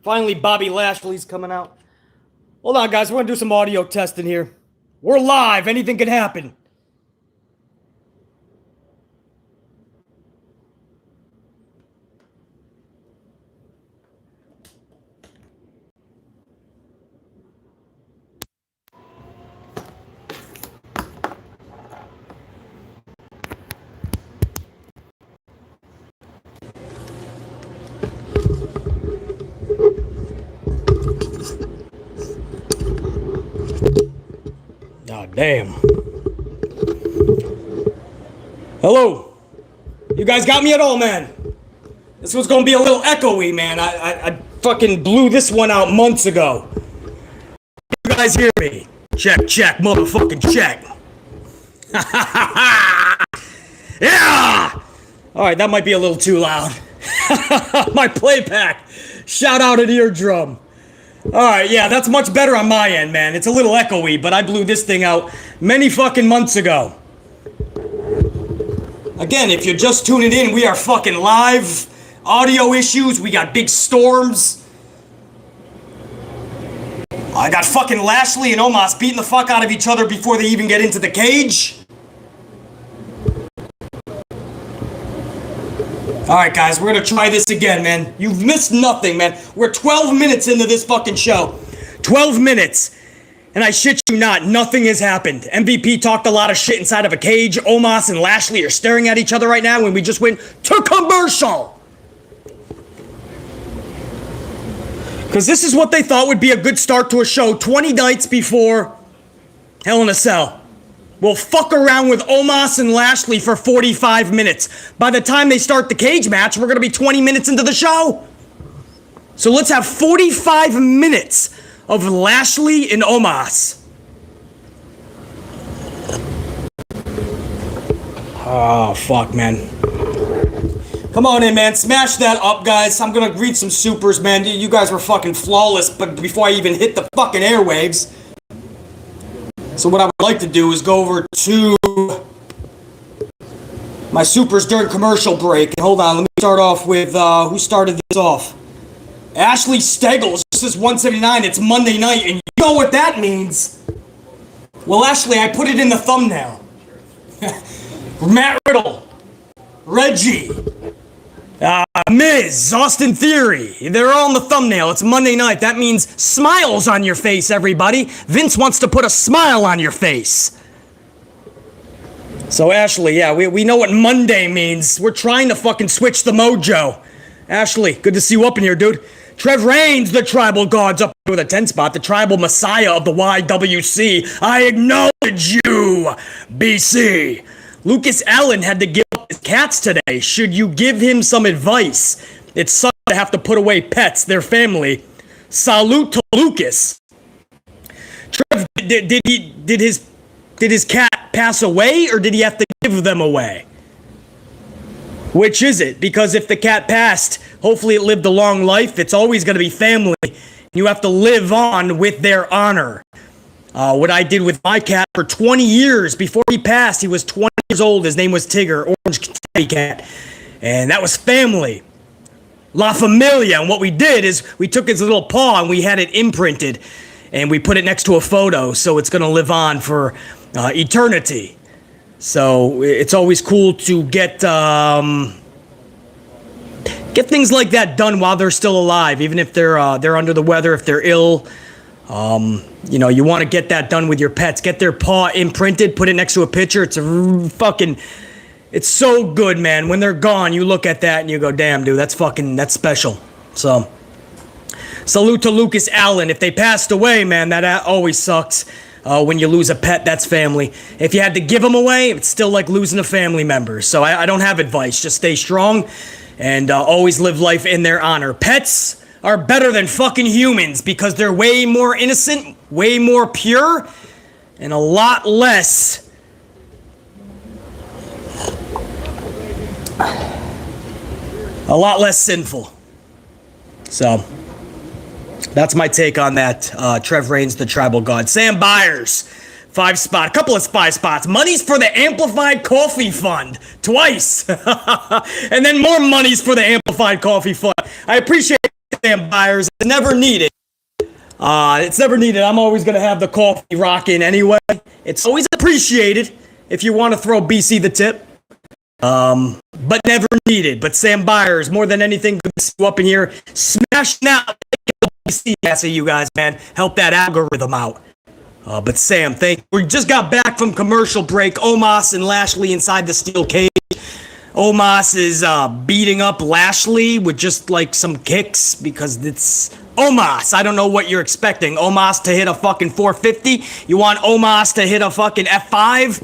Finally, Bobby Lashley's coming out. Hold on, guys. We're going to do some audio testing here. We're live. Anything could happen. God damn. Hello. You guys got me at all, man? This was gonna be a little echoey, man. I fucking blew this one out months ago. You guys hear me? Check, motherfucking check. Yeah! Alright, that might be a little too loud. My playback. Shout out an eardrum. Alright, yeah, that's much better on my end, man. It's a little echoey, but I blew this thing out many fucking months ago. Again, if you're just tuning in, we are fucking live. Audio issues, we got big storms. I got fucking Lashley and Omas beating the fuck out of each other before they even get into the cage. Alright guys, we're gonna try this again, man. You've missed nothing, man. We're 12 minutes into this fucking show. 12 minutes. And I shit you not, nothing has happened. MVP talked a lot of shit inside of a cage. Omas and Lashley are staring at each other right now when we just went to commercial. Because this is what they thought would be a good start to a show 20 nights before Hell in a Cell. We'll fuck around with Omas and Lashley for 45 minutes. By the time they start the cage match, we're going to be 20 minutes into the show. So let's have 45 minutes of Lashley and Omas. Oh, fuck, man. Come on in, man. Smash that up, guys. I'm going to read some supers, man. You guys were fucking flawless, but before I even hit the fucking airwaves. So what I would like to do is go over to my supers during commercial break. And hold on, let me start off with, who started this off? Ashley Steggles, this is 179, it's Monday night, and you know what that means. Well, Ashley, I put it in the thumbnail. Matt Riddle, Reggie, Miz, Austin Theory, they're all in the thumbnail. It's Monday night. That means smiles on your face, everybody. Vince wants to put a smile on your face. So, Ashley, yeah, we know what Monday means. We're trying to fucking switch the mojo. Ashley, good to see you up in here, dude. Trev Reigns, the Tribal God's up with a 10 spot. The Tribal Messiah of the YWC. I acknowledge you, BC. Lucas Allen had to give up his cats today. Should you give him some advice? It sucks to have to put away pets, their family. Salute to Lucas. Trev, did his cat pass away, or did he have to give them away? Which is it? Because if the cat passed, hopefully it lived a long life. It's always going to be family. You have to live on with their honor. What I did with my cat for 20 years before he passed, he was 20 years old. His name was Tigger, orange tabby cat. And that was family. La Familia. And what we did is we took his little paw and we had it imprinted. And we put it next to a photo, so it's going to live on for eternity. So it's always cool to get things like that done while they're still alive, even if they're under the weather, if they're ill. You know, you want to get that done with your pets. Get their paw imprinted, put it next to a picture. It's so good, man. When they're gone, you look at that and you go, damn, dude, that's special. So, salute to Lucas Allen. If they passed away, man, that always sucks. When you lose a pet, that's family. If you had to give them away, it's still like losing a family member. So I don't have advice. Just stay strong and always live life in their honor. Pets are better than fucking humans because they're way more innocent, way more pure, and a lot less sinful. So that's my take on that. Trev Reigns, the Tribal God. Sam Byers, 5 spot, a couple of 5 spots. Money's for the Amplified Coffee Fund, twice. And then more monies for the Amplified Coffee Fund. I appreciate Sam Byers. It's never needed. It's never needed. I'm always going to have the coffee rocking anyway. It's always appreciated if you want to throw BC the tip. But never needed. But Sam Byers, more than anything, good to see you up in here. Smashing out BC ass of you guys, man. Help that algorithm out. But Sam, thank you. We just got back from commercial break. Omos and Lashley inside the steel cage. Omos is beating up Lashley with just like some kicks because it's Omos. I don't know what you're expecting. Omos to hit a fucking 450? You want Omos to hit a fucking F5?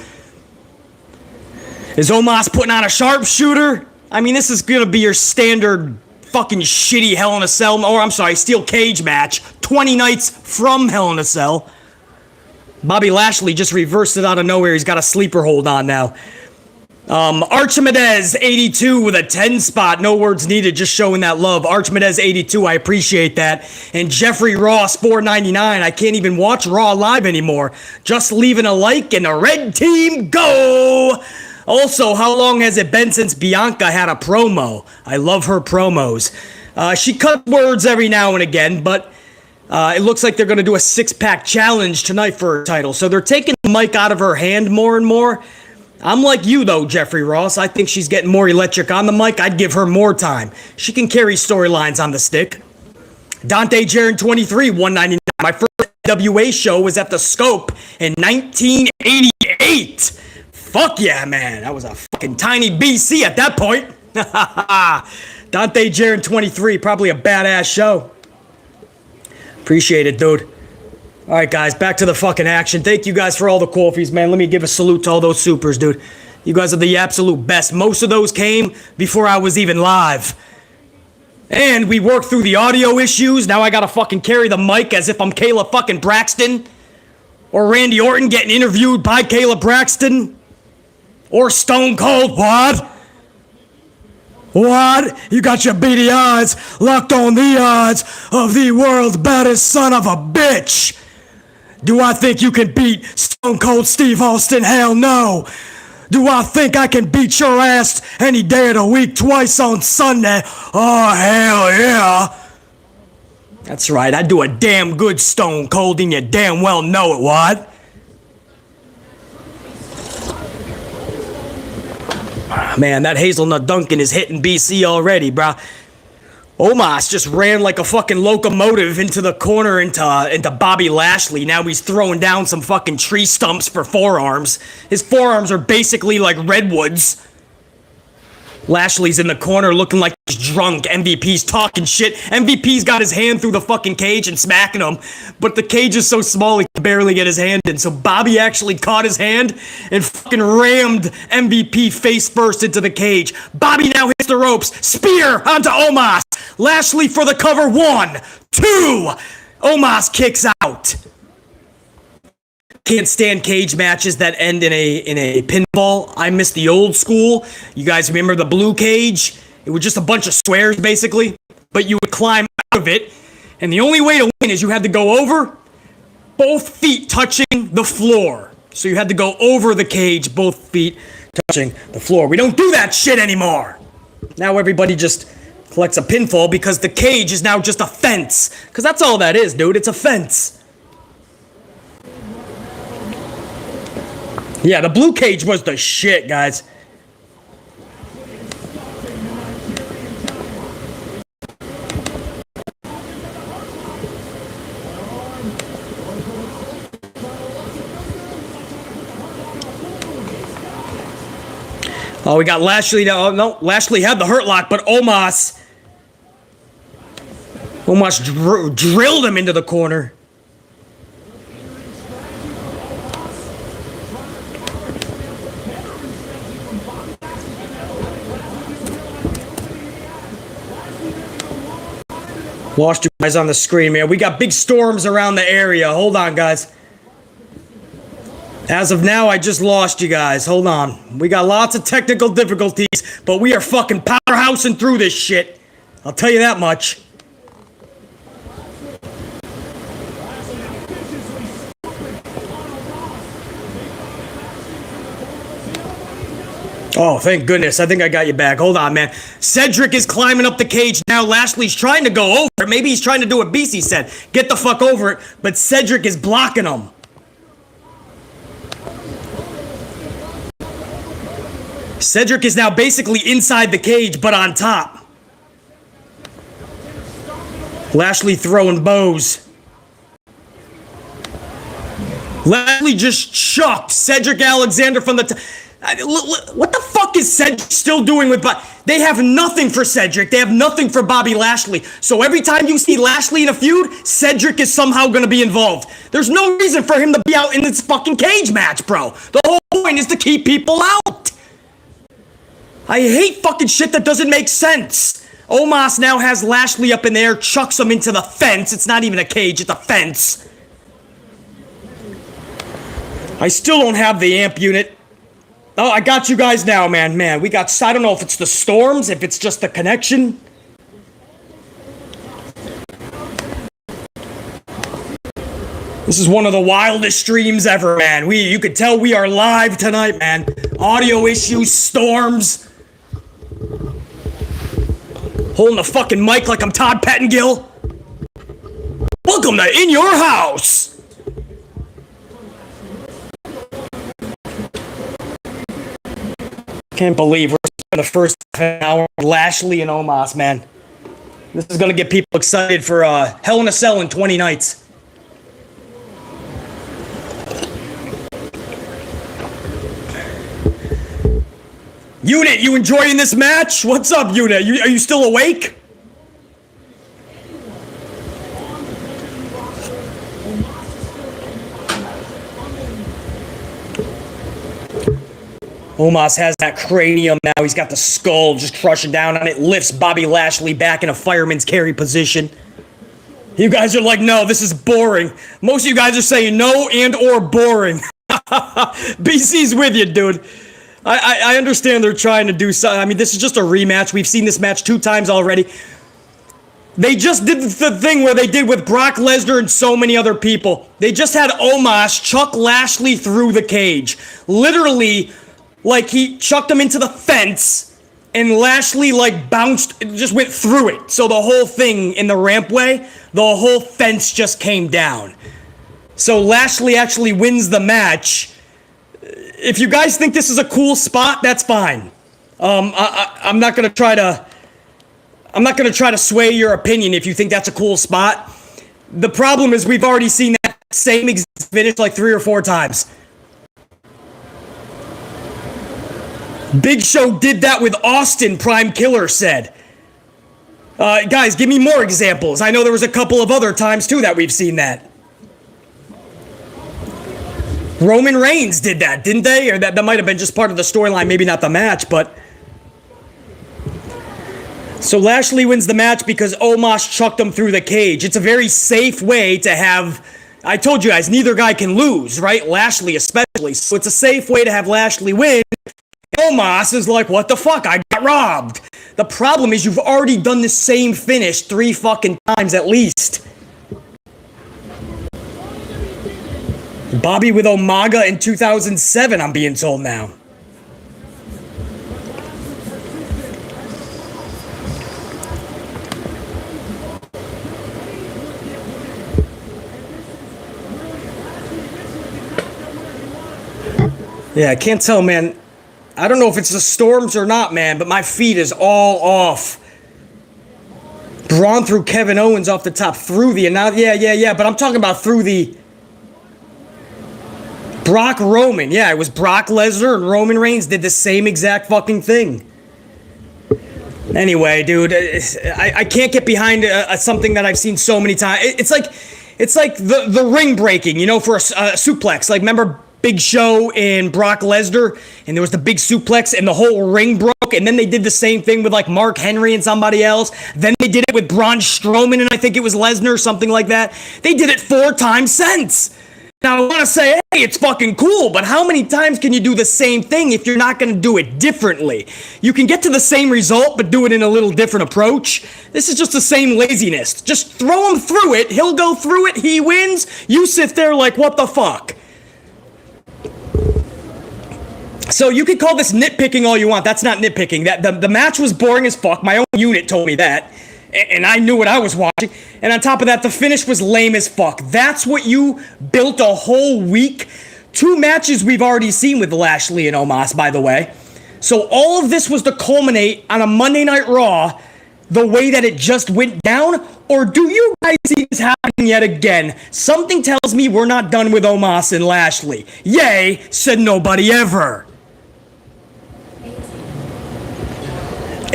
Is Omos putting on a sharpshooter? I mean, this is gonna be your standard fucking shitty Hell in a Cell, or I'm sorry, steel cage match. 20 nights from Hell in a Cell. Bobby Lashley just reversed it out of nowhere. He's got a sleeper hold on now. Archimedes 82 with a 10 spot. No words needed, just showing that love. Archimedes 82, I appreciate that. And Jeffrey Ross 499. I can't even watch Raw live anymore. Just leaving a like and a red team go. Also, how long has it been since Bianca had a promo? I love her promos. She cuts words every now and again, but it looks like they're going to do a six-pack challenge tonight for her title. So they're taking the mic out of her hand more and more. I'm like you, though, Jeffrey Ross. I think she's getting more electric on the mic. I'd give her more time. She can carry storylines on the stick. Dante Jaron 23, 199. My first NWA show was at the Scope in 1988. Fuck yeah, man. That was a fucking tiny BC at that point. Dante Jaron 23, probably a badass show. Appreciate it, dude. All right, guys, back to the fucking action. Thank you guys for all the coffees, man. Let me give a salute to all those supers, dude. You guys are the absolute best. Most of those came before I was even live. And we worked through the audio issues. Now I gotta fucking carry the mic as if I'm Kayla fucking Braxton. Or Randy Orton getting interviewed by Kayla Braxton. Or Stone Cold. What? What? You got your beady odds locked on the odds of the world's baddest son of a bitch. Do I think you can beat Stone Cold Steve Austin? Hell no. Do I think I can beat your ass any day of the week, twice on Sunday? Oh, hell yeah. That's right, I do a damn good Stone Cold and you damn well know it, what? Man, that Hazelnut Duncan is hitting BC already, bruh. Omas just ran like a fucking locomotive into the corner into Bobby Lashley. Now he's throwing down some fucking tree stumps for forearms. His forearms are basically like redwoods. Lashley's in the corner looking like he's drunk. MVP's talking shit. MVP's got his hand through the fucking cage and smacking him. But the cage is so small he can barely get his hand in. So Bobby actually caught his hand and fucking rammed MVP face first into the cage. Bobby now hits the ropes. Spear onto Omas. Lashley for the cover. 1, 2. Omas kicks out. Can't stand cage matches that end in a pinfall. I miss the old school. You guys remember the blue cage? It was just a bunch of squares, basically. But you would climb out of it. And the only way to win is you had to go over, both feet touching the floor. So you had to go over the cage, both feet touching the floor. We don't do that shit anymore. Now everybody just collects a pinfall because the cage is now just a fence. Because that's all that is, dude. It's a fence. Yeah, the blue cage was the shit, guys. Oh, we got Lashley now. Oh, no, Lashley had the hurt lock, but Omas drilled him into the corner. Lost you guys on the screen, man. We got big storms around the area. Hold on, guys. As of now, I just lost you guys. Hold on. We got lots of technical difficulties, but we are fucking powerhousing through this shit. I'll tell you that much. Oh, thank goodness. I think I got you back. Hold on, man. Cedric is climbing up the cage now. Lashley's trying to go over it. Maybe he's trying to do what BC said. Get the fuck over it. But Cedric is blocking him. Cedric is now basically inside the cage, but on top. Lashley throwing bows. Lashley just chucked Cedric Alexander from the top. What the fuck is Cedric still doing with Bobby? They have nothing for Cedric. They have nothing for Bobby Lashley. So every time you see Lashley in a feud, Cedric is somehow going to be involved. There's no reason for him to be out in this fucking cage match, bro. The whole point is to keep people out. I hate fucking shit that doesn't make sense. Omas now has Lashley up in there, chucks him into the fence. It's not even a cage, it's a fence. I still don't have the amp unit. Oh, I got you guys now, man. Man, we got... I don't know if it's the storms, if it's just the connection. This is one of the wildest streams ever, man. You could tell we are live tonight, man. Audio issues, storms. Holding the fucking mic like I'm Todd Pettengill. Welcome to In Your House. Can't believe we're in the first half an hour with Lashley and Omos, man. This is going to get people excited for Hell in a Cell in 20 nights. Unit, you enjoying this match? What's up, Unit? Are you still awake? Omas has that cranium now. He's got the skull just crushing down on it. Lifts Bobby Lashley back in a fireman's carry position. You guys are like, no, this is boring. Most of you guys are saying no and or boring. BC's with you, dude. I understand they're trying to do something. I mean, this is just a rematch. We've seen this match 2 times already. They just did the thing where they did with Brock Lesnar and so many other people. They just had Omos chuck Lashley through the cage. Literally, like he chucked him into the fence and Lashley like bounced, just went through it. So the whole thing in the rampway, the whole fence just came down. So Lashley actually wins the match. If you guys think this is a cool spot, that's fine. I'm not gonna try to sway your opinion if you think that's a cool spot. The problem is we've already seen that same exact finish like 3 or 4 times. Big Show did that with Austin, Prime Killer said. Guys, give me more examples. I know there was a couple of other times too that we've seen that. Roman Reigns did that, didn't they? Or that might have been just part of the storyline, maybe not the match, but... So Lashley wins the match because Omos chucked him through the cage. It's a very safe way to have... I told you guys, neither guy can lose, right? Lashley especially. So it's a safe way to have Lashley win. Omos is like, what the fuck? I got robbed. The problem is you've already done the same finish 3 fucking times at least. Bobby with Umaga in 2007, I'm being told now. Yeah, I can't tell, man. I don't know if it's the storms or not, man, but my feet is all off. Braun threw Kevin Owens off the top, through the... Yeah, but I'm talking about through the... Brock Roman. Yeah, it was Brock Lesnar and Roman Reigns did the same exact fucking thing. Anyway, dude, I can't get behind something that I've seen so many times. It's like the ring breaking, you know, for a suplex. Like, remember Big Show and Brock Lesnar, and there was the big suplex, and the whole ring broke, and then they did the same thing with, like, Mark Henry and somebody else. Then they did it with Braun Strowman, and I think it was Lesnar, something like that. They did it 4 times since. Now, I want to say, hey, it's fucking cool, but how many times can you do the same thing if you're not going to do it differently? You can get to the same result, but do it in a little different approach. This is just the same laziness. Just throw him through it. He'll go through it. He wins. You sit there like, what the fuck? So you could call this nitpicking all you want. That's not nitpicking. The match was boring as fuck. My own unit told me that. And I knew what I was watching. And on top of that, the finish was lame as fuck. That's what you built a whole week. 2 matches we've already seen with Lashley and Omas, by the way. So all of this was to culminate on a Monday Night Raw the way that it just went down? Or do you guys see this happening yet again? Something tells me we're not done with Omas and Lashley. Yay, said nobody ever.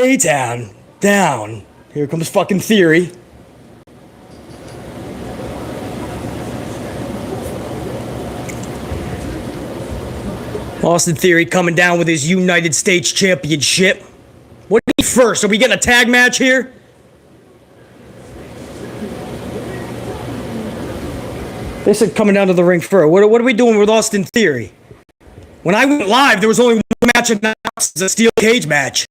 A-Town, down. Here comes fucking Theory. Austin Theory coming down with his United States Championship. What do you need first? Are we getting a tag match here? They said coming down to the ring first. What are we doing with Austin Theory? When I went live, there was only one match announced, a steel cage match.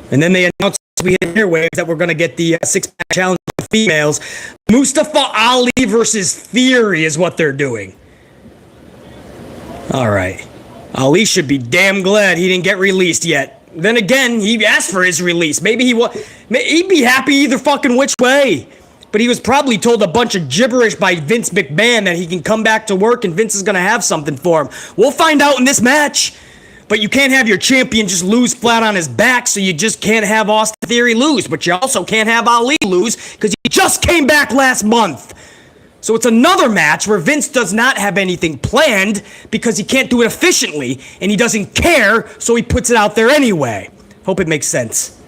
And then they announced we hit airwaves that we're going to get the 6-pack challenge for females. Mustafa Ali versus Theory is what they're doing. All right. Ali should be damn glad he didn't get released yet. Then again, he asked for his release. Maybe he'd be happy either fucking which way. But he was probably told a bunch of gibberish by Vince McMahon that he can come back to work and Vince is going to have something for him. We'll find out in this match. But you can't have your champion just lose flat on his back, so you just can't have Austin Theory lose. But you also can't have Ali lose, because he just came back last month. So it's another match where Vince does not have anything planned, because he can't do it efficiently, and he doesn't care, so he puts it out there anyway. Hope it makes sense.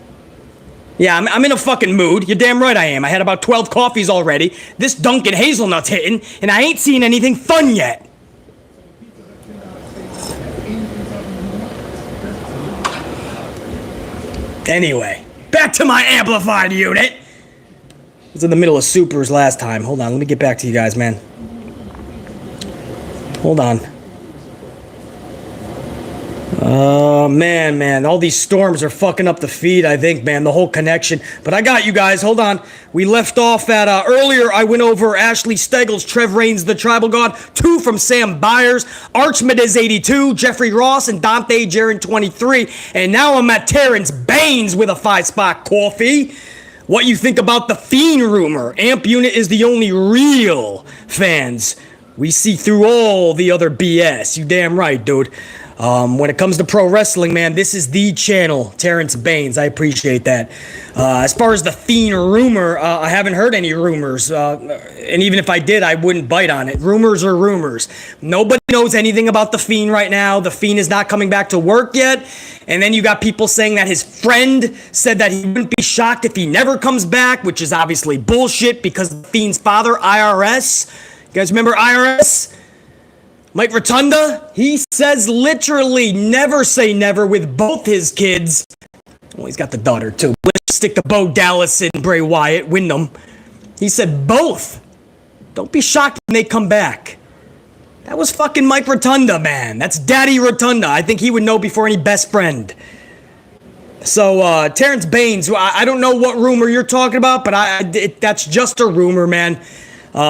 Yeah, I'm in a fucking mood. You're damn right I am. I had about 12 coffees already. This Dunkin' Hazelnut's hitting, and I ain't seen anything fun yet. Anyway, back to my amplified unit. I was in the middle of supers last time. Hold on, let me get back to you guys, man. Hold on. Man, all these storms are fucking up the feed, I think, man, the whole connection. But I got you guys, hold on. We left off at, earlier I went over Ashley Steggles, Trev Reigns, the Tribal God, 2 from Sam Byers, Archmedez 82, Jeffrey Ross, and Dante Jaron 23. And now I'm at Terrence Baines with a 5-spot coffee. What you think about the Fiend rumor? Amp Unit is the only real fans. We see through all the other BS. You damn right, dude. When it comes to pro wrestling, man, this is the channel, Terrence Baines. I appreciate that. As far as the Fiend rumor, I haven't heard any rumors. And even if I did, I wouldn't bite on it. Rumors are rumors. Nobody knows anything about the Fiend right now. The Fiend is not coming back to work yet. And then you got people saying that his friend said that he wouldn't be shocked if he never comes back, which is obviously bullshit because the Fiend's father, IRS. You guys remember IRS? Mike Rotunda, he says literally never say never with both his kids. Well, he's got the daughter too. Let's stick to Bo Dallas and Bray Wyatt, Wyndham. He said both. Don't be shocked when they come back. That was fucking Mike Rotunda, man. That's Daddy Rotunda. I think he would know before any best friend. So, Terrence Baines, I don't know what rumor you're talking about, but that's just a rumor, man.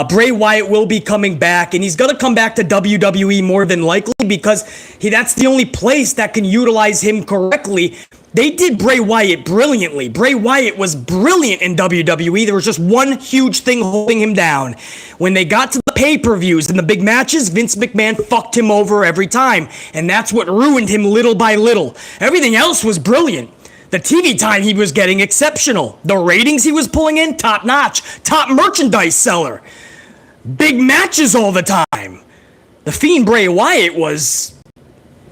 Bray Wyatt will be coming back, and he's going to come back to WWE more than likely because that's the only place that can utilize him correctly. They did Bray Wyatt brilliantly. Bray Wyatt was brilliant in WWE. There was just one huge thing holding him down. When they got to the pay-per-views and the big matches, Vince McMahon fucked him over every time, and that's what ruined him little by little. Everything else was brilliant. The TV time he was getting, exceptional. The ratings he was pulling in, top-notch. Top merchandise seller. Big matches all the time. The Fiend Bray Wyatt was...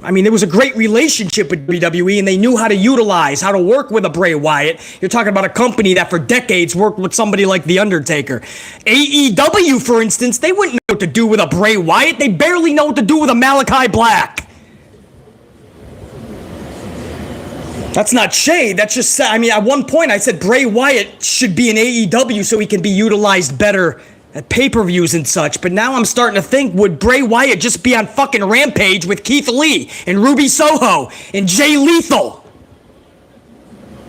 there was a great relationship with WWE, and they knew how to utilize, how to work with a Bray Wyatt. You're talking about a company that for decades worked with somebody like The Undertaker. AEW, for instance, they wouldn't know what to do with a Bray Wyatt. They barely know what to do with a Malachi Black. That's not shade. That's just, at one point I said Bray Wyatt should be in AEW so he can be utilized better at pay-per-views and such. But now I'm starting to think, would Bray Wyatt just be on fucking Rampage with Keith Lee and Ruby Soho and Jay Lethal?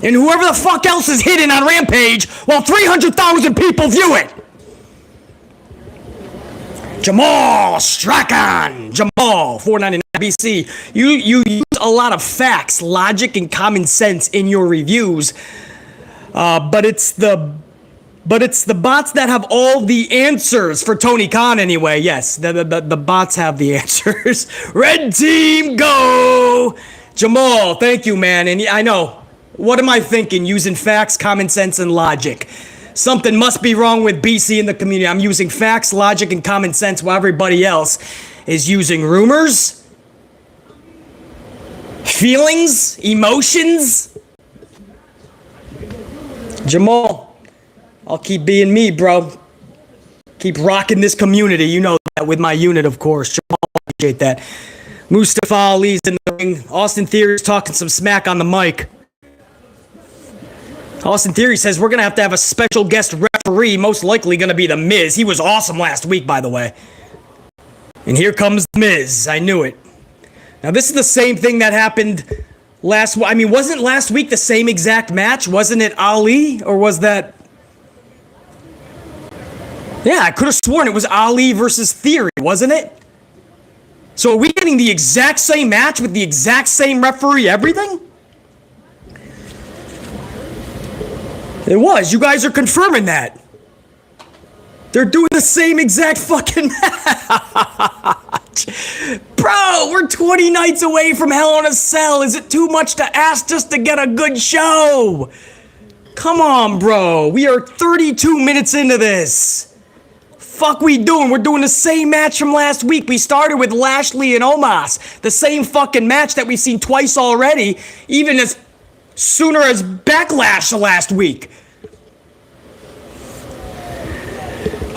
And whoever the fuck else is hidden on Rampage while 300,000 people view it? Jamal Strachan. Jamal, 499 BC. You use a lot of facts, logic, and common sense in your reviews, but it's the bots that have all the answers for Tony Khan anyway. Yes, the bots have the answers. Red team, go! Jamal, thank you, man. And I know, what am I thinking? Using facts, common sense, and logic. Something must be wrong with BC in the community. I'm using facts, logic, and common sense while everybody else is using rumors, feelings, emotions. Jamal, I'll keep being me, bro. Keep rocking this community. You know that with my unit, of course. Jamal, appreciate that. Mustafa Ali's in the ring. Austin Theory's talking some smack on the mic. Austin Theory says we're going to have a special guest referee, most likely going to be The Miz. He was awesome last week, by the way. And here comes The Miz. I knew it. Now, this is the same thing that happened last week. I mean, wasn't last week the same exact match? Wasn't it Ali? Or was that... Yeah, I could have sworn it was Ali versus Theory, wasn't it? So are we getting the exact same match with the exact same referee, everything? It was. You guys are confirming that. They're doing the same exact fucking match. Bro, we're 20 nights away from Hell in a Cell. Is it too much to ask just to get a good show? Come on, bro. We are 32 minutes into this. Fuck we doing? We're doing the same match from last week. We started with Lashley and Omas. The same fucking match that we've seen twice already. Even as sooner as Backlash last week.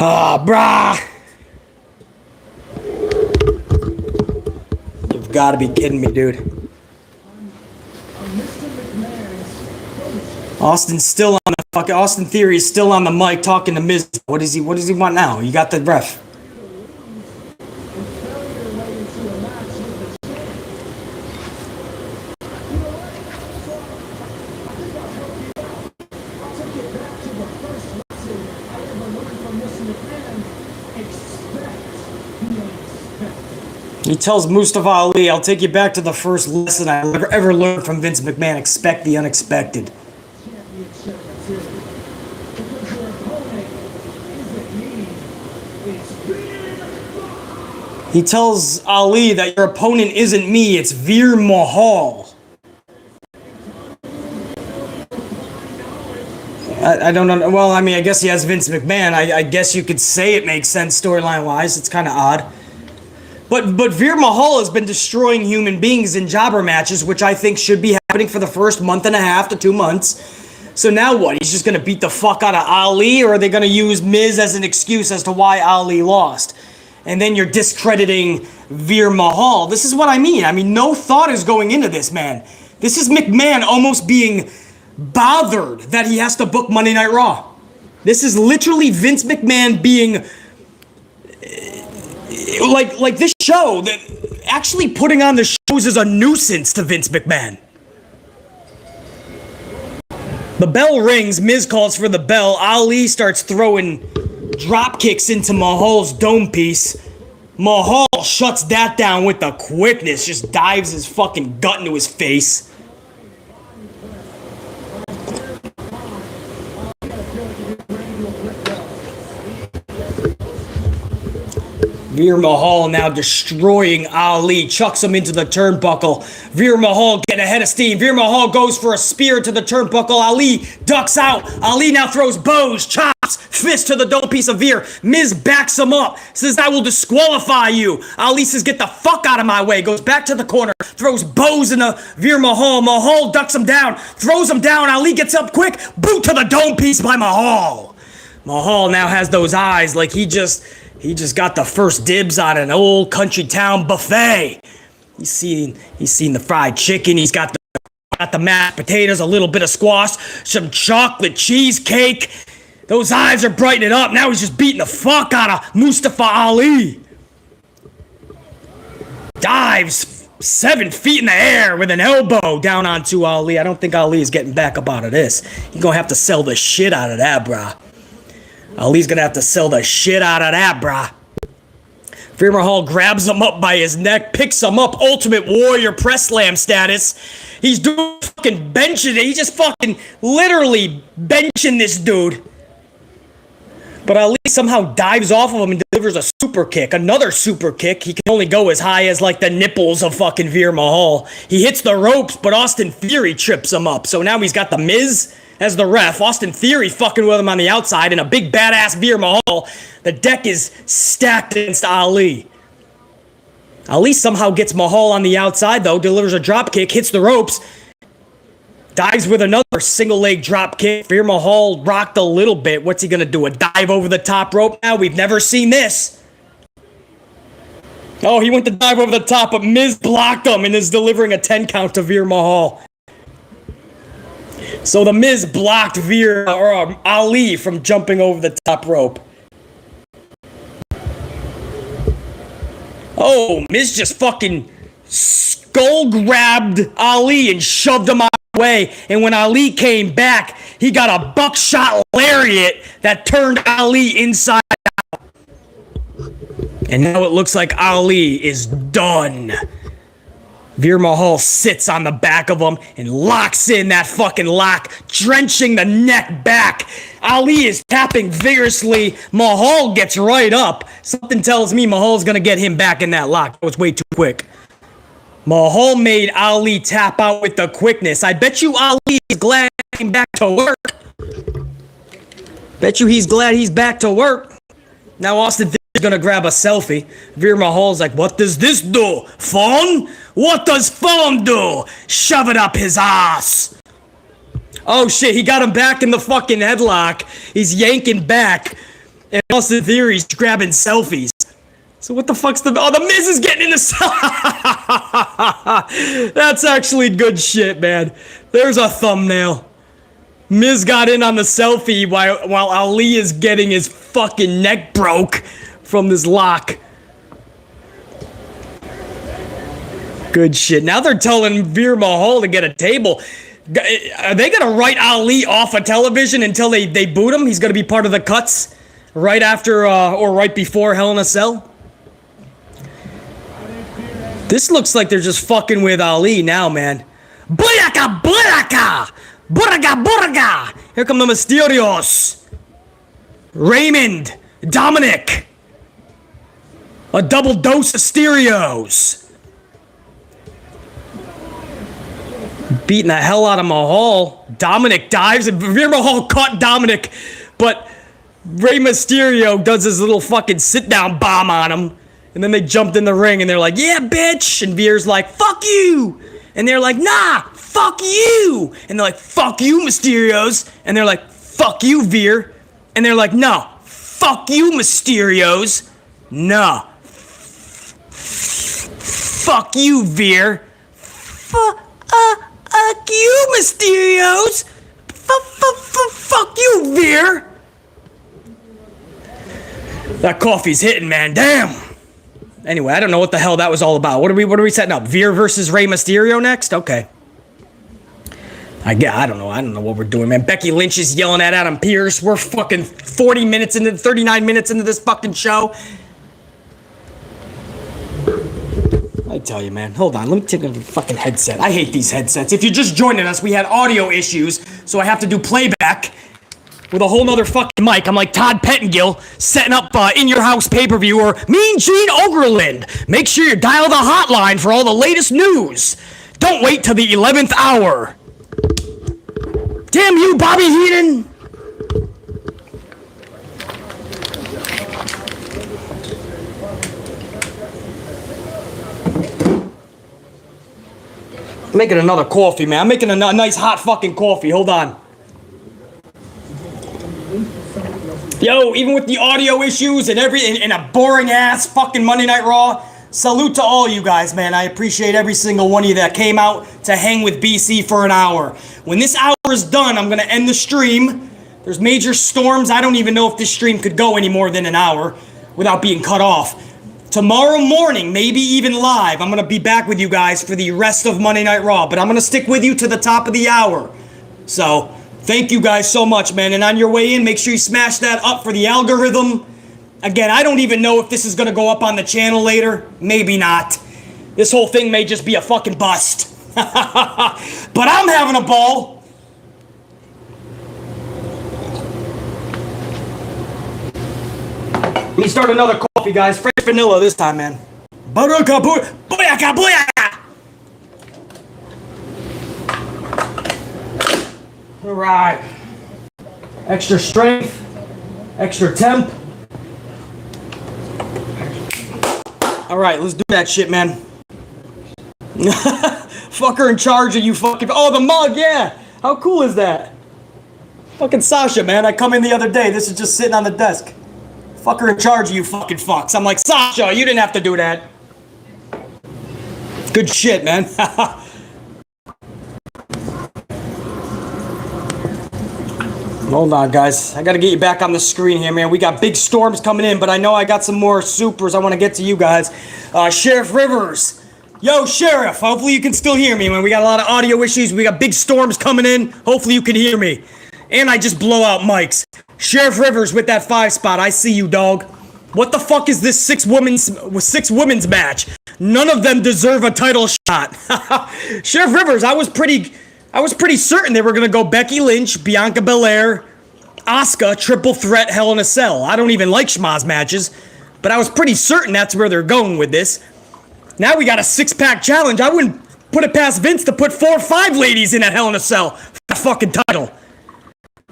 Ah, brah. You've got to be kidding me, dude. Austin Theory is still on the mic talking to Miz. What does he want now? You got the ref. He tells Mustafa Ali, I'll take you back to the first lesson I ever learned from Vince McMahon. Expect the unexpected. He tells Ali that your opponent isn't me, it's Veer Mahal. I don't know. Well, I mean, I guess he has Vince McMahon. I guess you could say it makes sense storyline-wise. It's kind of odd. But Veer Mahal has been destroying human beings in jobber matches, which I think should be happening for the first month and a half to 2 months. So now what? He's just going to beat the fuck out of Ali, or are they going to use Miz as an excuse as to why Ali lost? And then you're discrediting Veer Mahal. This is what I mean. I mean, no thought is going into this, man. This is McMahon almost being bothered that he has to book Monday Night Raw. This is literally Vince McMahon being... Like this show, that actually putting on the shows is a nuisance to Vince McMahon. The bell rings, Miz calls for the bell, Ali starts throwing drop kicks into Mahal's dome piece. Mahal shuts that down with the quickness, just dives his fucking gut into his face. Veer Mahal now destroying Ali, chucks him into the turnbuckle. Veer Mahal getting ahead of steam. Veer Mahal goes for a spear to the turnbuckle. Ali ducks out. Ali now throws bows, chops, fist to the dome piece of Veer. Miz backs him up, says, I will disqualify you. Ali says, get the fuck out of my way. Goes back to the corner, throws bows into Veer Mahal. Mahal ducks him down, throws him down. Ali gets up quick, boot to the dome piece by Mahal. Mahal now has those eyes like he just got the first dibs on an old country town buffet. He's seen the fried chicken. He's got the mashed potatoes, a little bit of squash, some chocolate cheesecake. Those eyes are brightening up. Now he's just beating the fuck out of Mustafa Ali. Dives 7 feet in the air with an elbow down onto Ali. I don't think Ali is getting back up out of this. He's gonna have to sell the shit out of that, brah. Ali's gonna have to sell the shit out of that, brah. Veer Mahal grabs him up by his neck, picks him up, Ultimate Warrior press slam status. He's doing fucking benching it. He's just fucking literally benching this dude. But Ali somehow dives off of him and delivers a super kick. Another super kick. He can only go as high as like the nipples of fucking Veer Mahal. He hits the ropes, but Austin Theory trips him up. So now he's got the Miz as the ref. Austin Theory fucking with him on the outside, and a big badass Veer Mahal. The deck is stacked against Ali. Ali somehow gets Mahal on the outside though, delivers a drop kick, hits the ropes, dives with another single leg drop kick. Veer Mahal rocked a little bit. What's he gonna do? A dive over the top rope now? We've never seen this. Oh, he went to dive over the top, but Miz blocked him and is delivering a 10 count to Veer Mahal. So the Miz blocked Ali from jumping over the top rope. Oh, Miz just fucking skull grabbed Ali and shoved him out of the way. And when Ali came back, he got a buckshot lariat that turned Ali inside out. And now it looks like Ali is done. Veer Mahal sits on the back of him and locks in that fucking lock, drenching the neck back. Ali is tapping vigorously. Mahal gets right up. Something tells me Mahal's gonna get him back in that lock. That was way too quick. Mahal made Ali tap out with the quickness. I bet you Ali is glad he came back to work. Bet you he's glad he's back to work. Now Austin Theory's gonna grab a selfie. Veer Mahal's like, what does this do? Phone? What does phone do? Shove it up his ass. Oh shit, he got him back in the fucking headlock. He's yanking back. And Austin Theory's grabbing selfies. So what the fuck's the... Oh, the Miz is getting in the... That's actually good shit, man. There's a thumbnail. Miz got in on the selfie while Ali is getting his fucking neck broke from this lock. Good shit. Now they're telling Veer Mahal to get a table. Are they gonna write Ali off of television until they boot him? He's gonna be part of the cuts right after or right before Hell in a Cell? This looks like they're just fucking with Ali now, man. Booyaka! Booyaka! Buraga! Buraga! Here come the Mysterios. Raymond. Dominic. A double dose of stereos. Beating the hell out of Mahal. Dominic dives and Veer Mahal caught Dominic, but Rey Mysterio does his little fucking sit-down bomb on him. And then they jumped in the ring and they're like, yeah, bitch. And Veer's like, fuck you. And they're like, nah, fuck you. And they're like, fuck you, Mysterios. And they're like, fuck you, Veer. And they're like, no, fuck you, Mysterios. No. Fuck you, Veer. Fuck you, Mysterios. Fuck you, Veer. That coffee's hitting, man. Damn. Anyway, I don't know what the hell that was all about. What are we setting up? Veer versus Rey Mysterio next? Okay. I don't know what we're doing, man. Becky Lynch is yelling at Adam Pearce. We're fucking 39 minutes into this fucking show. I tell you, man. Hold on. Let me take a fucking headset. I hate these headsets. If you're just joining us, we had audio issues, so I have to do playback with a whole nother fucking mic. I'm like Todd Pettengill setting up In Your House pay-per-view or Mean Gene Okerlund. Make sure you dial the hotline for all the latest news. Don't wait till the 11th hour. Damn you, Bobby Heenan. I'm making another coffee, man. I'm making a nice hot fucking coffee. Hold on. Yo, even with the audio issues and a boring ass fucking Monday Night Raw, salute to all you guys, man. I appreciate every single one of you that came out to hang with BC for an hour. When this hour is done, I'm gonna end the stream. There's major storms. I don't even know if this stream could go any more than an hour without being cut off. Tomorrow morning, maybe even live, I'm gonna be back with you guys for the rest of Monday Night Raw, but I'm gonna stick with you to the top of the hour. So, thank you guys so much, man. And on your way in, make sure you smash that up for the algorithm. Again, I don't even know if this is gonna go up on the channel later. Maybe not. This whole thing may just be a fucking bust. But I'm having a ball. Let me start another coffee, guys. Fresh vanilla this time, man. Booyaka, booyaka, booyaka! Alright. Extra strength. Extra temp. Alright, let's do that shit, man. Fucker in charge of you fucking... Oh, the mug, yeah! How cool is that? Fucking Sasha, man. I come in the other day. This is just sitting on the desk. Fucker in charge of you fucking fucks. I'm like, Sasha, you didn't have to do that. Good shit, man. Hold on, guys. I gotta get you back on the screen here, man. We got big storms coming in, but I know I got some more supers I want to get to you guys. Sheriff Rivers. Yo, Sheriff. Hopefully you can still hear me, man. We got a lot of audio issues. We got big storms coming in. Hopefully you can hear me. And I just blow out mics. Sheriff Rivers with that 5 spot. I see you, dog. What the fuck is this six women's match? None of them deserve a title shot. Sheriff Rivers, I was pretty certain they were gonna go Becky Lynch, Bianca Belair, Asuka, triple threat Hell in a Cell. I don't even like schmaz matches, but I was pretty certain that's where they're going with this. Now we got a 6-pack challenge. I wouldn't put it past Vince to put 4 or 5 ladies in that Hell in a Cell for that fucking title.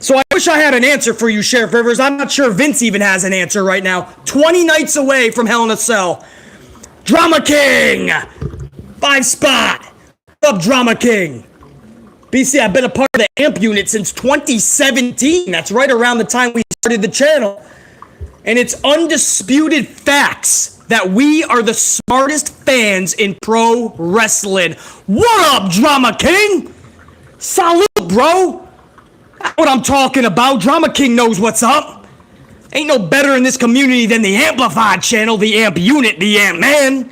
So I wish I had an answer for you, Sheriff Rivers. I'm not sure Vince even has an answer right now. 20 nights away from Hell in a Cell. Drama King! 5 spot. What's up, Drama King? BC, I've been a part of the AMP unit since 2017. That's right around the time we started the channel. And it's undisputed facts that we are the smartest fans in pro wrestling. What up, Drama King? Salute, bro. That's what I'm talking about. Drama King knows what's up. Ain't no better in this community than the Amplified channel, the AMP unit, the AMP man.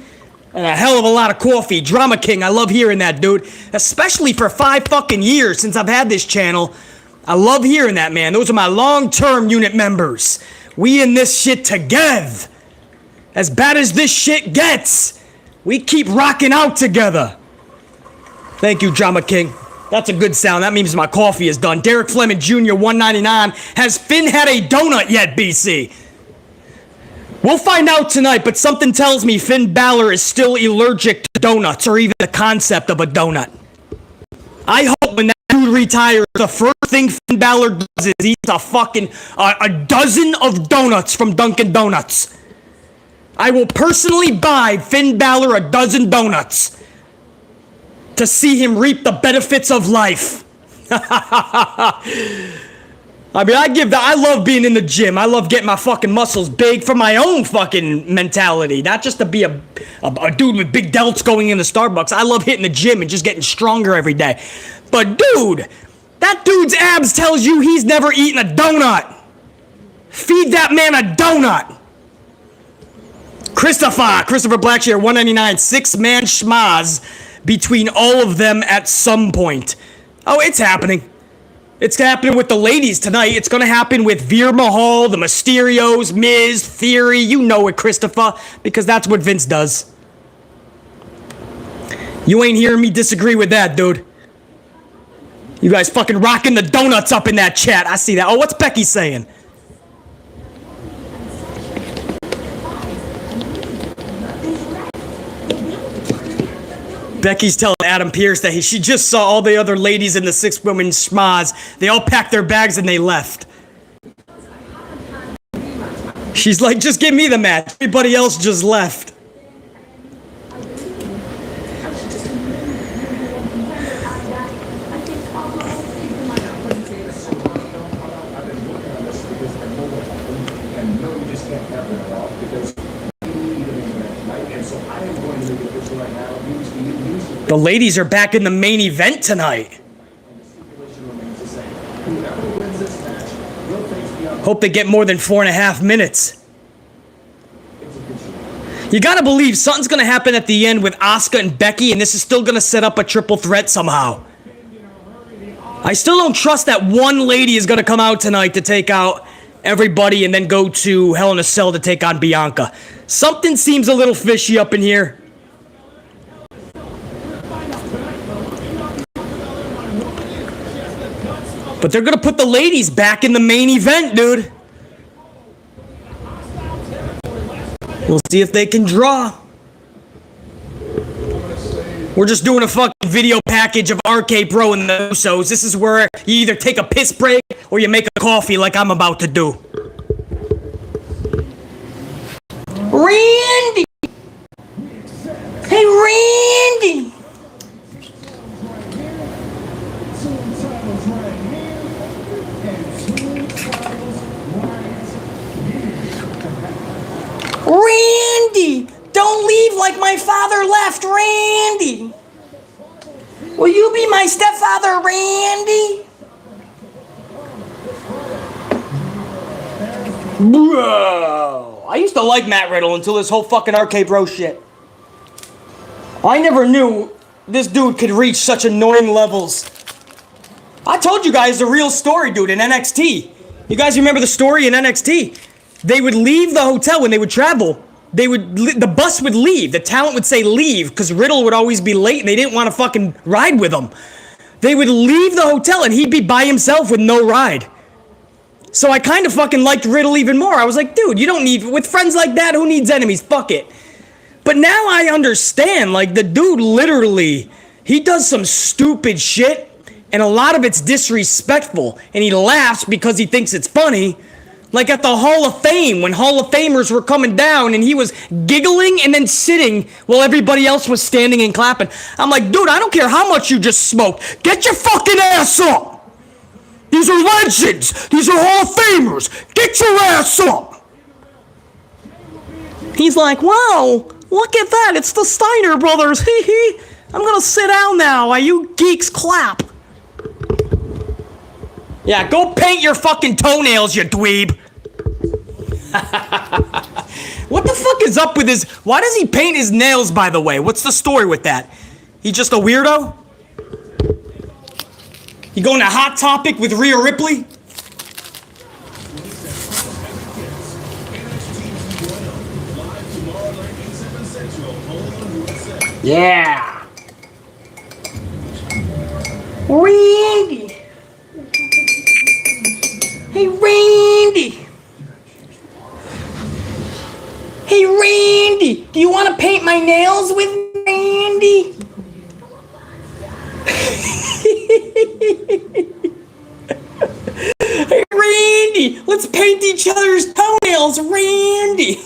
And a hell of a lot of coffee. Drama King, I love hearing that, dude. Especially for 5 fucking years since I've had this channel. I love hearing that, man. Those are my long-term unit members. We in this shit together. As bad as this shit gets, we keep rocking out together. Thank you, Drama King. That's a good sound. That means my coffee is done. Derek Fleming Jr., 199. Has Finn had a donut yet, BC? We'll find out tonight, but something tells me Finn Balor is still allergic to donuts, or even the concept of a donut. I hope when that dude retires, the first thing Finn Balor does is eats a fucking a dozen of donuts from Dunkin' Donuts. I will personally buy Finn Balor a dozen donuts to see him reap the benefits of life. I mean, I love being in the gym. I love getting my fucking muscles big for my own fucking mentality. Not just to be a dude with big delts going into Starbucks. I love hitting the gym and just getting stronger every day. But dude, that dude's abs tells you he's never eaten a donut. Feed that man a donut. Christopher Blackshear, 199, 6-man schmaz between all of them at some point. Oh, it's happening. It's happening with the ladies tonight. It's going to happen with Veer Mahal, the Mysterios, Miz, Theory. You know it, Christopher, because that's what Vince does. You ain't hearing me disagree with that, dude. You guys fucking rocking the donuts up in that chat. I see that. Oh, what's Becky saying? Becky's telling Adam Pearce that she just saw all the other ladies in the 6-women schmaz. They all packed their bags and they left. She's like, just give me the match. Everybody else just left. The ladies are back in the main event tonight. Hope they get more than 4.5 minutes. You gotta believe something's gonna happen at the end with Asuka and Becky, and this is still gonna set up a triple threat somehow. I still don't trust that one lady is gonna come out tonight to take out everybody and then go to Hell in a Cell to take on Bianca. Something seems a little fishy up in here. But they're gonna put the ladies back in the main event, dude. We'll see if they can draw. We're just doing a fucking video package of RK Bro and the Usos. This is where you either take a piss break or you make a coffee like I'm about to do. Randy! Hey, Randy! Randy! Don't leave like my father left, Randy! Will you be my stepfather, Randy? Bro! I used to like Matt Riddle until this whole fucking RK Bro shit. I never knew this dude could reach such annoying levels. I told you guys the real story, dude, in NXT. You guys remember the story in NXT? They would leave the hotel when they would travel. The bus would leave. The talent would say leave because Riddle would always be late and they didn't want to fucking ride with him. They would leave the hotel and he'd be by himself with no ride. So I kind of fucking liked Riddle even more. I was like, dude, you don't need, with friends like that, who needs enemies? Fuck it. But now I understand, like, the dude literally, he does some stupid shit and a lot of it's disrespectful and he laughs because he thinks it's funny. Like at the Hall of Fame, when Hall of Famers were coming down and he was giggling and then sitting while everybody else was standing and clapping. I'm like, dude, I don't care how much you just smoked. Get your fucking ass up. These are legends. These are Hall of Famers. Get your ass up. He's like, wow, look at that. It's the Steiner brothers. Hee hee. I'm going to sit down now while you geeks clap. Yeah, go paint your fucking toenails, you dweeb. What the fuck is up with his... Why does he paint his nails, by the way? What's the story with that? He just a weirdo? You going to Hot Topic with Rhea Ripley? Yeah. Randy. Hey, Randy! Hey, Randy! Do you want to paint my nails with me, Randy? Hey, Randy! Let's paint each other's toenails, Randy!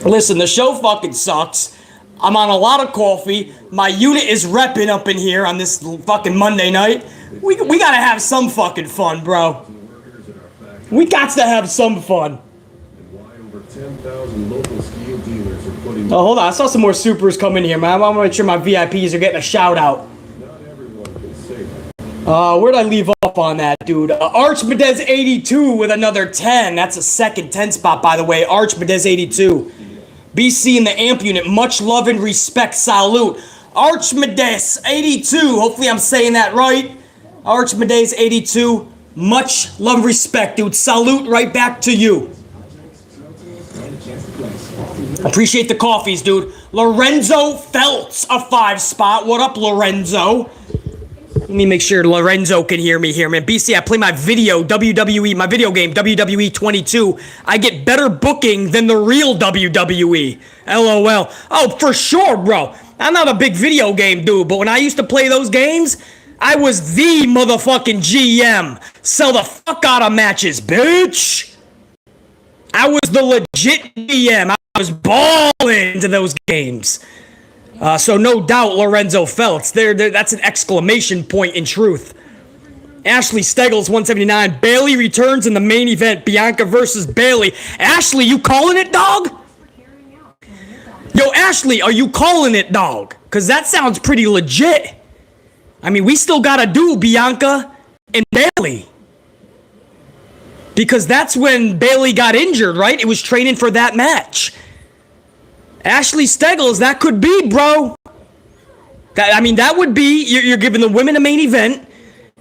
Listen, the show fucking sucks. I'm on a lot of coffee. My unit is repping up in here on this fucking Monday night. We gotta have some fucking fun, bro. We got to have some fun. Oh, hold on. I saw some more supers come in here, man. I want to make sure my VIPs are getting a shout out. Where'd I leave off on that, dude? Archmedez 82 with another 10. That's a second 10 spot, by the way. Archmedez 82. BC in the amp unit, much love and respect, salute. Archmedez 82, hopefully I'm saying that right. Archmedez 82, much love and respect, dude. Salute right back to you. Appreciate the coffees, dude. Lorenzo Feltz, a 5 spot. What up, Lorenzo? Let me make sure Lorenzo can hear me here, man. BC, I play my video, WWE, my video game, WWE 22. I get better booking than the real WWE. LOL. Oh, for sure, bro. I'm not a big video game dude, but when I used to play those games, I was the motherfucking GM. Sell the fuck out of matches, bitch. I was the legit GM. I was balling into those games. So no doubt Lorenzo Feltz. That's an exclamation point in truth. Ashley Steggles 179. Bayley returns in the main event. Bianca versus Bayley. Ashley, you calling it, dog? Yo, Ashley, are you calling it, dog? Because that sounds pretty legit. I mean, we still got to do Bianca and Bayley. Because that's when Bayley got injured, right? It was training for that match. Ashley Steggles, that could be, bro. I mean, that would be, you're giving the women a main event,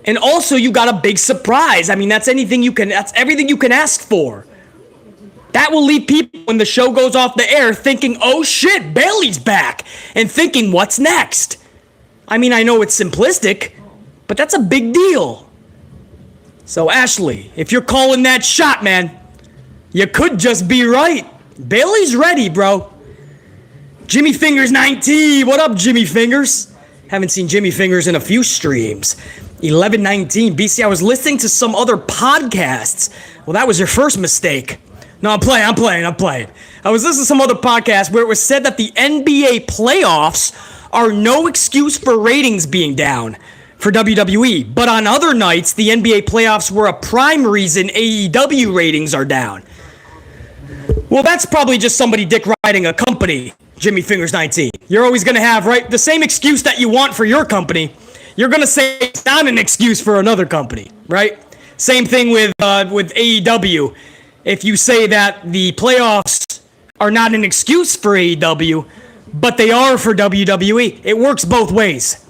And also, you got a big surprise. I mean, that's everything you can ask for. That will leave people when the show goes off the air thinking, oh shit, Bayley's back, and thinking, what's next? I mean, I know it's simplistic, but that's a big deal. So, Ashley, if you're calling that shot, man, you could just be right. Bayley's ready, bro. Jimmy Fingers 19. What up, Jimmy Fingers? Haven't seen Jimmy Fingers in a few streams. 1119. BC, I was listening to some other podcasts. Well, that was your first mistake. No, I'm playing. I was listening to some other podcast where it was said that the NBA playoffs are no excuse for ratings being down for WWE. But on other nights, the NBA playoffs were a prime reason AEW ratings are down. Well, that's probably just somebody dick riding a company, Jimmy Fingers 19. You're always going to have, right, the same excuse that you want for your company. You're going to say it's not an excuse for another company, right? Same thing with AEW. If you say that the playoffs are not an excuse for AEW, but they are for WWE, it works both ways.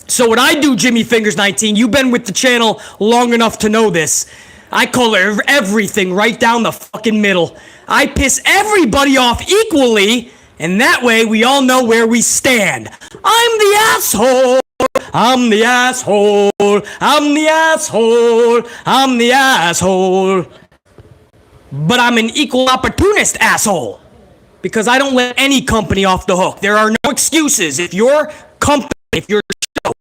So what I do, Jimmy Fingers 19, you've been with the channel long enough to know this. I color everything right down the fucking middle. I piss everybody off equally, and that way we all know where we stand. I'm the asshole. I'm the asshole. I'm the asshole. I'm the asshole. But I'm an equal opportunist asshole. Because I don't let any company off the hook. There are no excuses. If your company, if your show,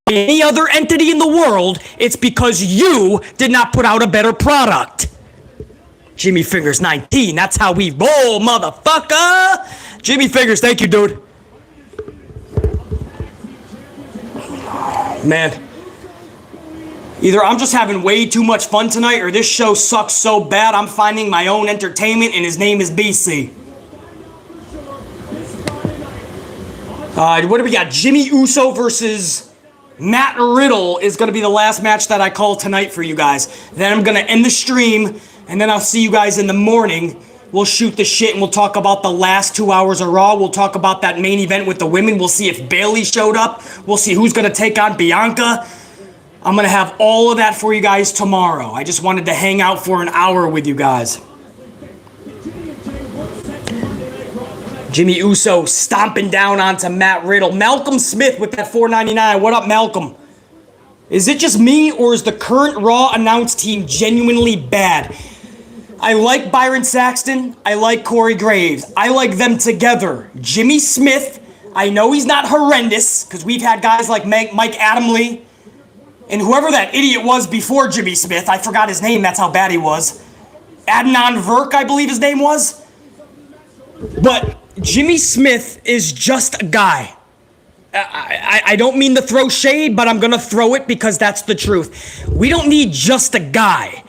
any other entity in the world, it's because you did not put out a better product. Jimmy Fingers 19, that's how we roll, motherfucker. Jimmy Fingers, thank you, dude. Man. Either I'm just having way too much fun tonight, or this show sucks so bad I'm finding my own entertainment, and his name is BC. What do we got? Jimmy Uso versus Matt Riddle is going to be the last match that I call tonight for you guys. Then I'm going to end the stream, and then I'll see you guys in the morning. We'll shoot the shit, and we'll talk about the last 2 hours of Raw. We'll talk about that main event with the women. We'll see if Bayley showed up. We'll see who's going to take on Bianca. I'm going to have all of that for you guys tomorrow. I just wanted to hang out for an hour with you guys. Jimmy Uso stomping down onto Matt Riddle. Malcolm Smith with that $4.99. What up, Malcolm? Is it just me, or is the current Raw announce team genuinely bad? I like Byron Saxton. I like Corey Graves. I like them together. Jimmy Smith, I know he's not horrendous, because we've had guys like Mike Adamle, and whoever that idiot was before Jimmy Smith, I forgot his name, that's how bad he was. Adnan Virk, I believe his name was. But Jimmy Smith is just a guy. I don't mean to throw shade, but I'm going to throw it because that's the truth. We don't need just a guy.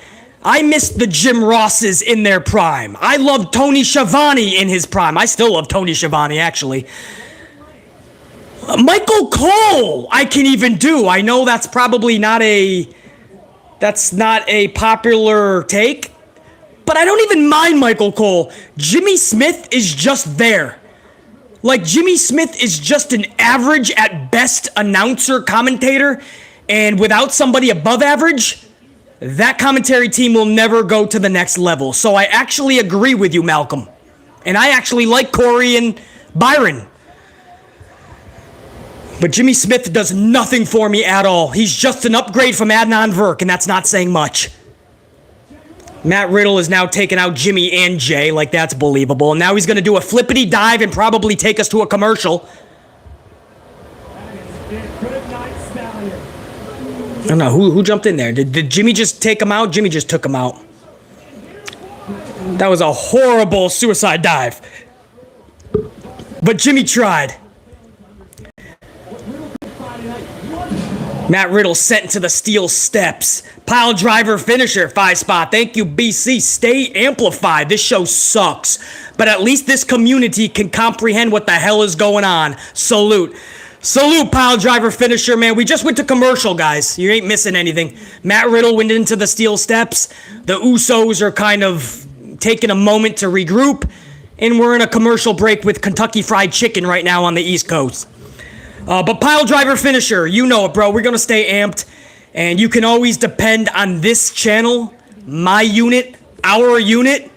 I miss the Jim Rosses in their prime. I loved Tony Schiavone in his prime. I still love Tony Schiavone, actually. Michael Cole, I can even do. I know that's probably not a popular take, but I don't even mind Michael Cole. Jimmy Smith is just there. Like, Jimmy Smith is just an average at best announcer, commentator, and without somebody above average, that commentary team will never go to the next level. So I actually agree with you, Malcolm. And I actually like Corey and Byron. But Jimmy Smith does nothing for me at all. He's just an upgrade from Adnan Virk, and that's not saying much. Matt Riddle is now taking out Jimmy and Jay, like that's believable. And now he's going to do a flippity dive and probably take us to a commercial. I don't know, who jumped in there? Did Jimmy just take him out? Jimmy just took him out. That was a horrible suicide dive. But Jimmy tried. Matt Riddle sent to the steel steps. Pile driver finisher, 5-spot. Thank you, BC. Stay amplified. This show sucks. But at least this community can comprehend what the hell is going on. Salute. Salute, pile driver finisher, man. We just went to commercial, guys. You ain't missing anything. Matt Riddle went into the steel steps. The Usos are kind of taking a moment to regroup. And we're in a commercial break with Kentucky Fried Chicken right now on the East Coast. But pile driver finisher, you know it, bro. We're going to stay amped. And you can always depend on this channel, my unit, our unit,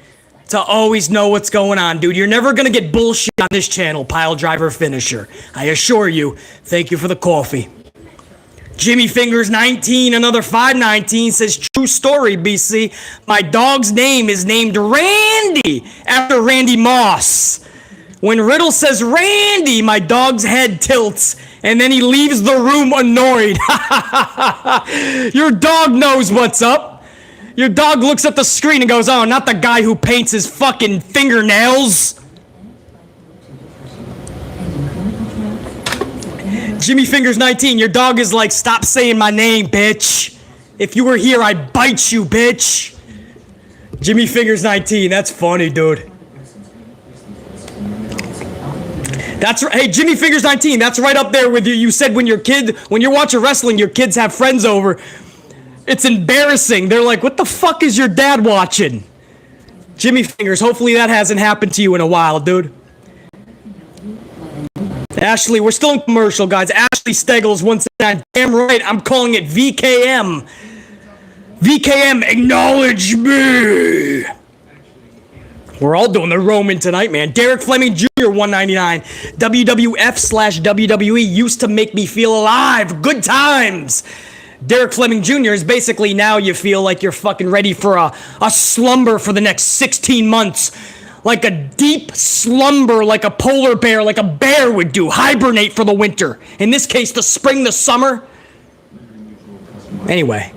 to always know what's going on, dude. You're never going to get bullshit on this channel, pile driver finisher. I assure you. Thank you for the coffee. Jimmy Fingers 19, another 519, says, true story, BC. My dog's name is named Randy after Randy Moss. When Riddle says Randy, my dog's head tilts, and then he leaves the room annoyed. Your dog knows what's up. Your dog looks at the screen and goes, oh, not the guy who paints his fucking fingernails. Jimmy Fingers 19, your dog is like, stop saying my name, bitch. If you were here, I'd bite you, bitch. Jimmy Fingers 19, that's funny, dude. That's right. Hey, Jimmy Fingers 19, that's right up there with you. You said when you're watching wrestling, your kids have friends over. It's embarrassing. They're like, what the fuck is your dad watching? Jimmy Fingers, hopefully that hasn't happened to you in a while, dude. Ashley, we're still in commercial, guys. Ashley Steggles, once again, damn right, I'm calling it VKM. VKM, acknowledge me. We're all doing the Roman tonight, man. Derek Fleming Jr., 199. WWF/WWE used to make me feel alive. Good times. Derek Fleming Jr. is basically now you feel like you're fucking ready for a slumber for the next 16 months. Like a deep slumber, like a polar bear, like a bear would do. Hibernate for the winter. In this case, the spring, the summer. Anyway.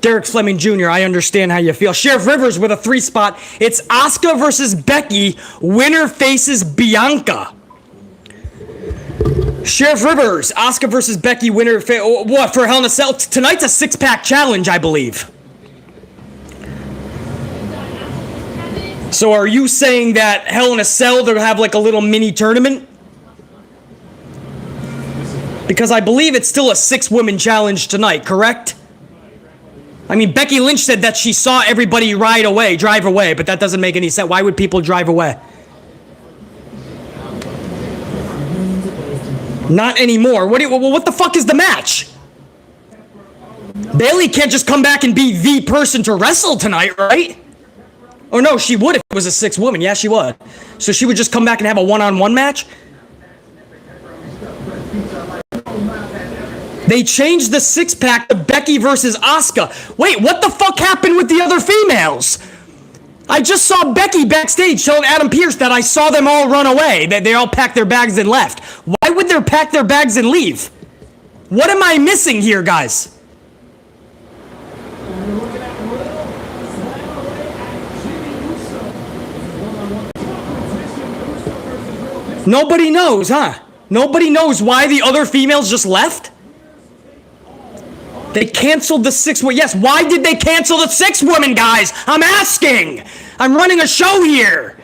Derek Fleming Jr., I understand how you feel. Sheriff Rivers with a 3 spot. It's Asuka versus Becky. Winner faces Bianca. Sheriff Rivers, Asuka versus Becky. Winner what, for Hell in a Cell? Tonight's a 6-pack challenge, I believe. So are you saying that Hell in a Cell, they'll have like a little mini tournament? Because I believe it's still a 6-woman challenge tonight, correct? I mean, Becky Lynch said that she saw everybody drive away, but that doesn't make any sense. Why would people drive away? Not anymore. What the fuck is the match? Bayley can't just come back and be the person to wrestle tonight, right? Or no, she would if it was a 6-woman. Yeah, she would. So she would just come back and have a one-on-one match? They changed the 6-pack to Becky versus Asuka. Wait, what the fuck happened with the other females? I just saw Becky backstage telling Adam Pearce that I saw them all run away. That they all packed their bags and left. Why would they pack their bags and leave? What am I missing here, guys? Nobody knows, huh? Nobody knows why the other females just left? They canceled the 6-woman. Yes, why did they cancel the 6-woman, guys? I'm asking. I'm running a show here.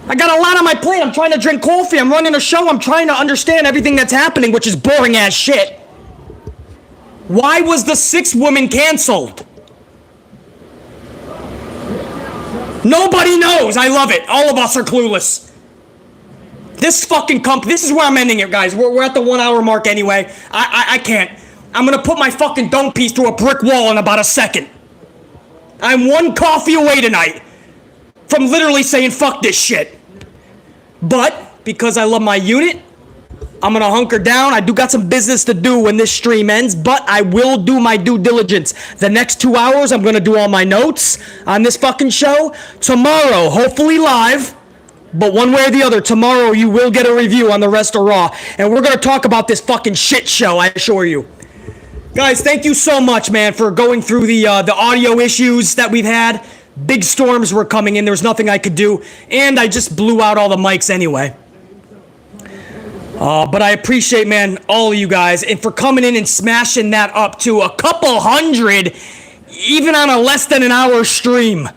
I got a lot on my plate. I'm trying to drink coffee. I'm running a show. I'm trying to understand everything that's happening, which is boring ass shit. Why was the 6-woman canceled? Nobody knows. I love it. All of us are clueless. This fucking this is where I'm ending it, guys. We're at the 1-hour mark anyway. I can't. I'm gonna put my fucking dome piece through a brick wall in about a second. I'm 1 coffee away tonight from literally saying fuck this shit. But because I love my unit, I'm gonna hunker down. I do got some business to do when this stream ends, but I will do my due diligence. The next 2 hours, I'm gonna do all my notes on this fucking show. Tomorrow, hopefully live. But one way or the other, tomorrow you will get a review on the rest of Raw. And we're going to talk about this fucking shit show, I assure you. Guys, thank you so much, man, for going through the audio issues that we've had. Big storms were coming in. There was nothing I could do. And I just blew out all the mics anyway. But I appreciate, man, all of you guys. And for coming in and smashing that up to a couple hundred, even on a less than an hour stream.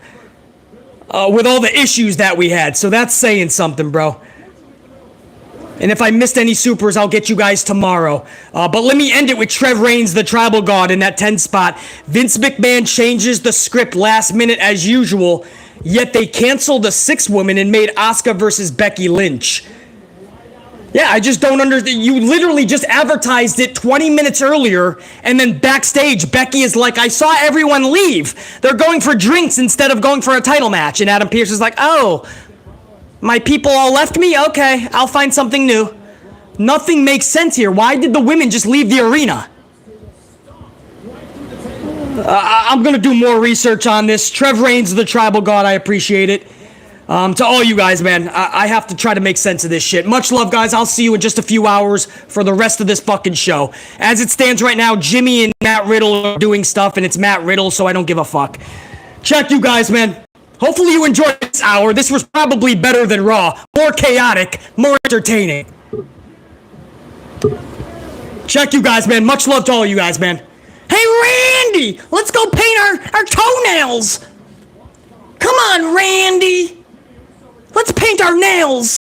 With all the issues that we had. So that's saying something, bro. And if I missed any supers, I'll get you guys tomorrow. But let me end it with Trev Reigns, the Tribal God, in that 10 spot. Vince McMahon changes the script last minute as usual, yet they canceled the 6-woman and made Asuka versus Becky Lynch. Yeah, I just don't understand. You literally just advertised it 20 minutes earlier, and then backstage, Becky is like, I saw everyone leave. They're going for drinks instead of going for a title match. And Adam Pearce is like, oh, my people all left me? Okay, I'll find something new. Nothing makes sense here. Why did the women just leave the arena? I'm going to do more research on this. Trev Reigns, the tribal god, I appreciate it. To all you guys, man, I have to try to make sense of this shit. Much love, guys. I'll see you in just a few hours for the rest of this fucking show. As it stands right now, Jimmy and Matt Riddle are doing stuff, and it's Matt Riddle, so I don't give a fuck. Check you guys, man. Hopefully you enjoyed this hour. This was probably better than Raw. More chaotic, more entertaining. Check you guys, man. Much love to all you guys, man. Hey, Randy! Let's go paint our toenails! Come on, Randy! Let's paint our nails!